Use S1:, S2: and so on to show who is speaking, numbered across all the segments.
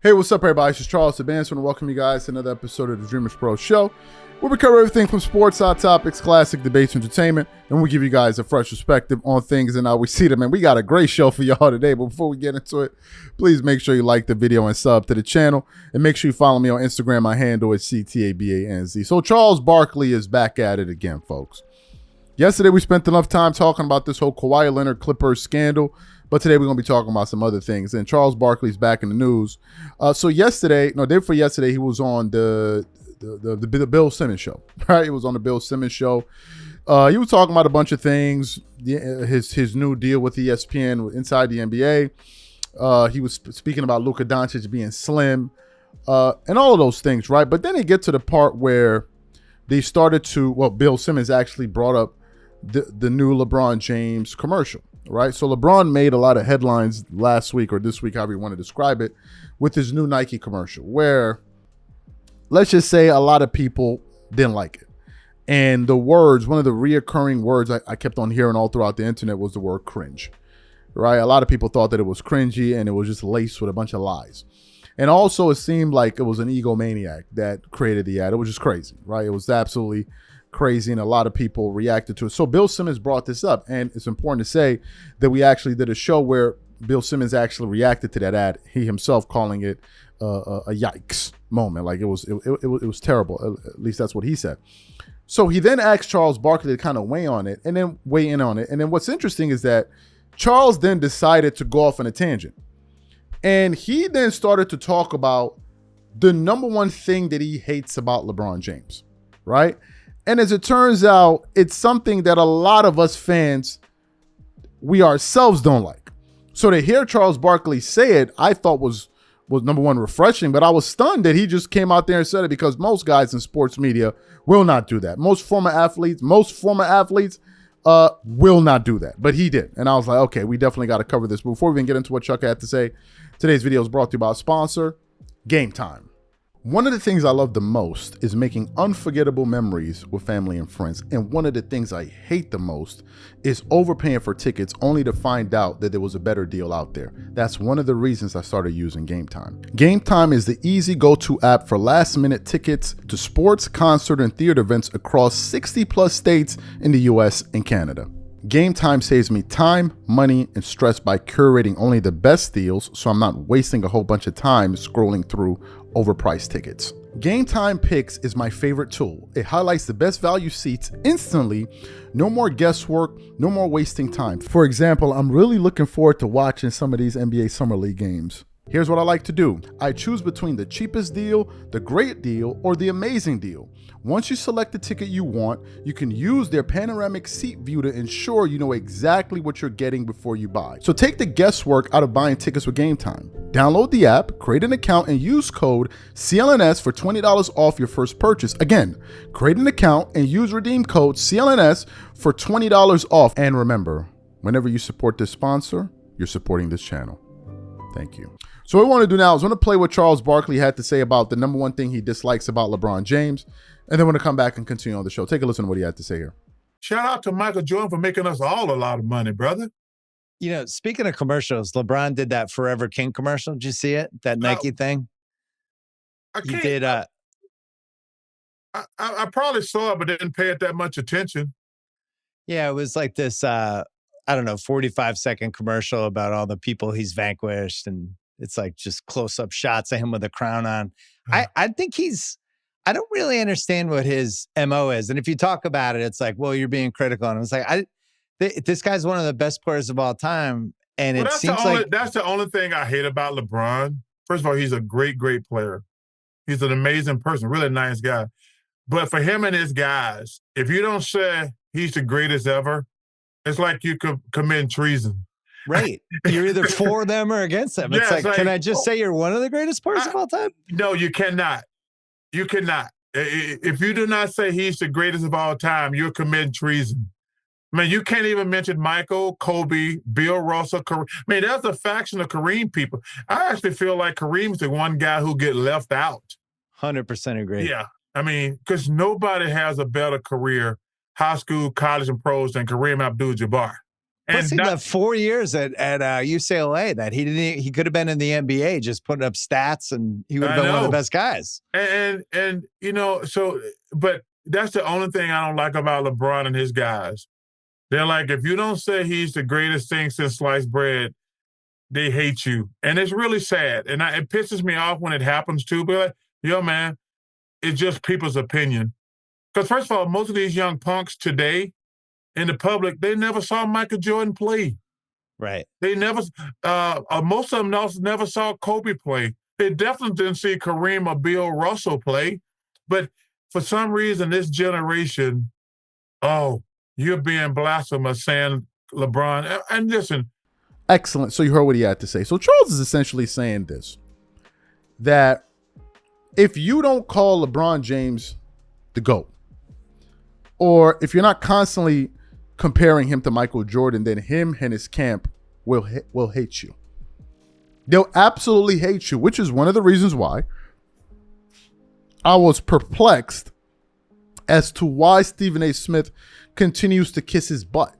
S1: Hey, what's up, everybody? It's Charles Advance. I want to welcome you guys to another episode of the Dreamers Pro Show, where we cover everything from sports, hot topics, classic debates, entertainment, and we give you guys a fresh perspective on things and how we see them. And we got a great show for y'all today. But before we get into it, please make sure you like the video and sub to the channel, and make sure you follow me on Instagram. My handle is CTABANZ. So Charles Barkley is back at it again, folks. Yesterday, we spent enough time talking about this whole Kawhi Leonard Clippers scandal, but today we're going to be talking about some other things. And Charles Barkley's back in the news. Day before yesterday, he was on the Bill Simmons show, right? He was on the Bill Simmons show. He was talking about a bunch of things, his new deal with ESPN inside the NBA. He was speaking about Luka Doncic being slim and all of those things, right? But then they get to the part where they started to, Bill Simmons actually brought up the new LeBron James commercial, right? So LeBron made a lot of headlines last week or this week, however you want to describe it, with his new Nike commercial, where let's just say a lot of people didn't like it. And the words, one of the reoccurring words I kept on hearing all throughout the internet was the word cringe, right? A lot of people thought that it was cringy and it was just laced with a bunch of lies. And also it seemed like it was an egomaniac that created the ad. It was just crazy, right? It was absolutely crazy, and a lot of people reacted to it. So Bill Simmons brought this up, and it's important to say that we actually did a show where Bill Simmons actually reacted to that ad, he himself calling it a yikes moment. Like it was terrible. At least that's what he said. So he then asked Charles Barkley to kind of weigh in on it. And then what's interesting is that Charles then decided to go off on a tangent. And he then started to talk about the number one thing that he hates about LeBron James, right? And as it turns out, it's something that a lot of us fans, we ourselves don't like. So to hear Charles Barkley say it, I thought was number one, refreshing, but I was stunned that he just came out there and said it, because most guys in sports media will not do that. Most former athletes will not do that, but he did. And I was like, okay, we definitely got to cover this. But before we even get into what Chuck had to say, today's video is brought to you by our sponsor, Game Time. One of the things I love the most is making unforgettable memories with family and friends. And one of the things I hate the most is overpaying for tickets only to find out that there was a better deal out there. That's one of the reasons I started using Game Time. Game Time is the easy go-to app for last-minute tickets to sports, concert, and theater events across 60+ states in the US and Canada. Game Time saves me time, money, and stress by curating only the best deals, so I'm not wasting a whole bunch of time scrolling through overpriced tickets. Game Time Picks is my favorite tool. It highlights the best value seats instantly. No more guesswork, no more wasting time. For example, I'm really looking forward to watching some of these NBA Summer League games. Here's what I like to do. I choose between the cheapest deal, the great deal, or the amazing deal. Once you select the ticket you want, you can use their panoramic seat view to ensure you know exactly what you're getting before you buy. So take the guesswork out of buying tickets with Game Time. Download the app, create an account, and use code CLNS for $20 off your first purchase. Again, create an account and use redeem code CLNS for $20 off. And remember, whenever you support this sponsor, you're supporting this channel. Thank you. So what I want to do now is I want to play what Charles Barkley had to say about the number one thing he dislikes about LeBron James. And then we're going to come back and continue on the show. Take a listen to what he had to say here.
S2: Shout out to Michael Jordan for making us all a lot of money, brother.
S3: You know, speaking of commercials, LeBron did that Forever King commercial. Did you see it? That Nike thing?
S2: He did. I probably saw it, but didn't pay it that much attention.
S3: Yeah, it was like this, 45-second commercial about all the people he's vanquished. And it's like just close-up shots of him with a crown on. I think I don't really understand what his MO is. And if you talk about it, it's like, well, you're being critical. And it's like, this guy's one of the best players of all time. And it seems like
S2: that's the only thing I hate about LeBron. First of all, he's a great, great player. He's an amazing person, really nice guy. But for him and his guys, if you don't say he's the greatest ever, it's like you could commit treason.
S3: Right. You're either for them or against them. It's like, can I just say you're one of the greatest players of all time?
S2: No, you cannot. You cannot. If you do not say he's the greatest of all time, you're committing treason. I mean, you can't even mention Michael, Kobe, Bill Russell, Kareem. I mean, there's a faction of Kareem people. I actually feel like Kareem's the one guy who get left out.
S3: 100% agree.
S2: Yeah. I mean, because nobody has a better career, high school, college, and pros than Kareem Abdul-Jabbar.
S3: Plus, he left 4 years at UCLA that he could have been in the NBA, just putting up stats, and he would have been one of the best guys.
S2: And but that's the only thing I don't like about LeBron and his guys. They're like, if you don't say he's the greatest thing since sliced bread, they hate you. And it's really sad. And it pisses me off when it happens too. But like, yo, man, it's just people's opinion. Because first of all, most of these young punks today in the public, they never saw Michael Jordan play.
S3: Right.
S2: They never, most of them never saw Kobe play. They definitely didn't see Kareem or Bill Russell play. But for some reason, this generation, you're being blasphemous saying LeBron. And listen.
S1: Excellent. So you heard what he had to say. So Charles is essentially saying this, that if you don't call LeBron James the GOAT, or if you're not constantly comparing him to Michael Jordan, then him and his camp will hate you. They'll absolutely hate you, which is one of the reasons why I was perplexed as to why Stephen A. Smith continues to kiss his butt.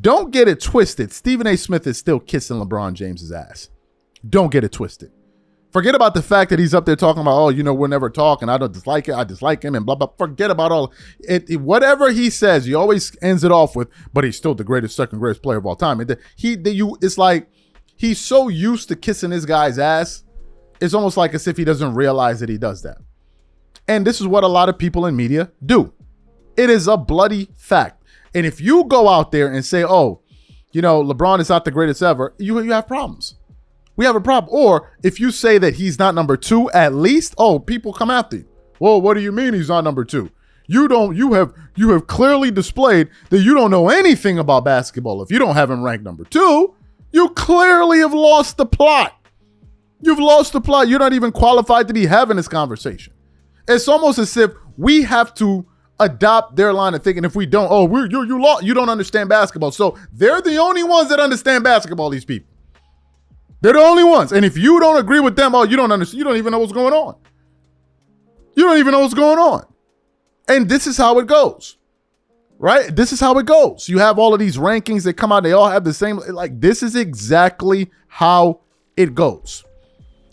S1: Don't get it twisted. Stephen A. Smith is still kissing LeBron James's ass. Don't get it twisted. Forget about the fact that he's up there talking about, we'll never talk and I don't dislike it. I dislike him and blah, blah. Forget about all it. Whatever he says, he always ends it off with, but he's still the second greatest player of all time. It's like he's so used to kissing this guy's ass. It's almost like as if he doesn't realize that he does that. And this is what a lot of people in media do. It is a bloody fact. And if you go out there and say, LeBron is not the greatest ever, you have problems. We have a problem. Or if you say that he's not number 2, at least, people come after you. Well, what do you mean he's not number 2? You have clearly displayed that you don't know anything about basketball. If you don't have him ranked number 2, you clearly have lost the plot. You've lost the plot. You're not even qualified to be having this conversation. It's almost as if we have to adopt their line of thinking. If we don't, you don't understand basketball. So they're the only ones that understand basketball, these people. They're the only ones. And if you don't agree with them, you don't understand. You don't even know what's going on. You don't even know what's going on. And this is how it goes, right? This is how it goes. You have all of these rankings that come out. They all have the same, this is exactly how it goes.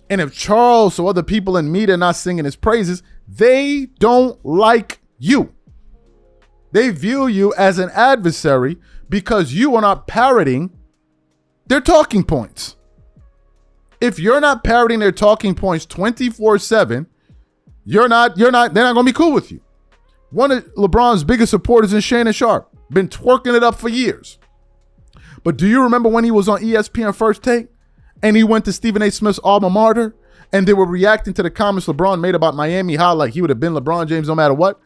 S1: And if Charles or other people in media are not singing his praises, they don't like you. They view you as an adversary because you are not parroting their talking points. If you're not parroting their talking points 24/7, they're not going to be cool with you. One of LeBron's biggest supporters is Shannon Sharp. Been twerking it up for years. But do you remember when he was on ESPN First Take and he went to Stephen A. Smith's alma mater and they were reacting to the comments LeBron made about Miami, how like he would have been LeBron James no matter what?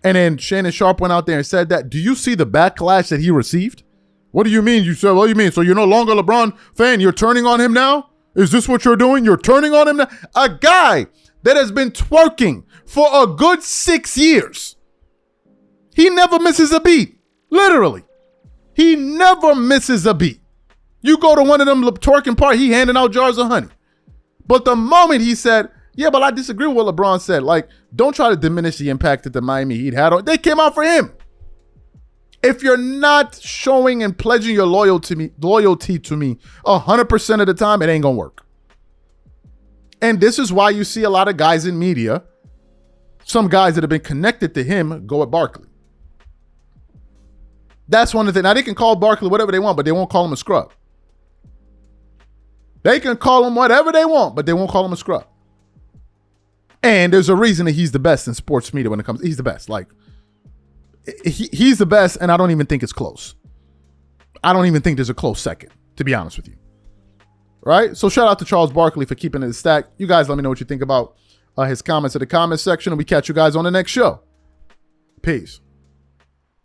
S1: And then Shannon Sharp went out there and said that. Do you see the backlash that he received? What do you mean? You said, what do you mean? So you're no longer a LeBron fan? You're turning on him now? Is this what you're doing? You're turning on him now? A guy that has been twerking for a good 6 years. He never misses a beat. Literally. He never misses a beat. You go to one of them twerking parties, he handing out jars of honey. But the moment he said, yeah, but I disagree with what LeBron said. Like, don't try to diminish the impact that the Miami Heat had on. They came out for him. If you're not showing and pledging your loyalty to me 100% of the time, it ain't gonna work. And this is why you see a lot of guys in media, some guys that have been connected to him, go at Barkley. That's one of the things. Now, they can call Barkley whatever they want, but they won't call him a scrub. They can call him whatever they want, but they won't call him a scrub. And there's a reason that he's the best in sports media when it comes. He's the best. Like, he's the best, and I don't even think it's close. I don't even think there's a close second, to be honest with you. Right? So shout out to Charles Barkley for keeping it stacked. You guys let me know what you think about his comments in the comments section, and we catch you guys on the next show. Peace.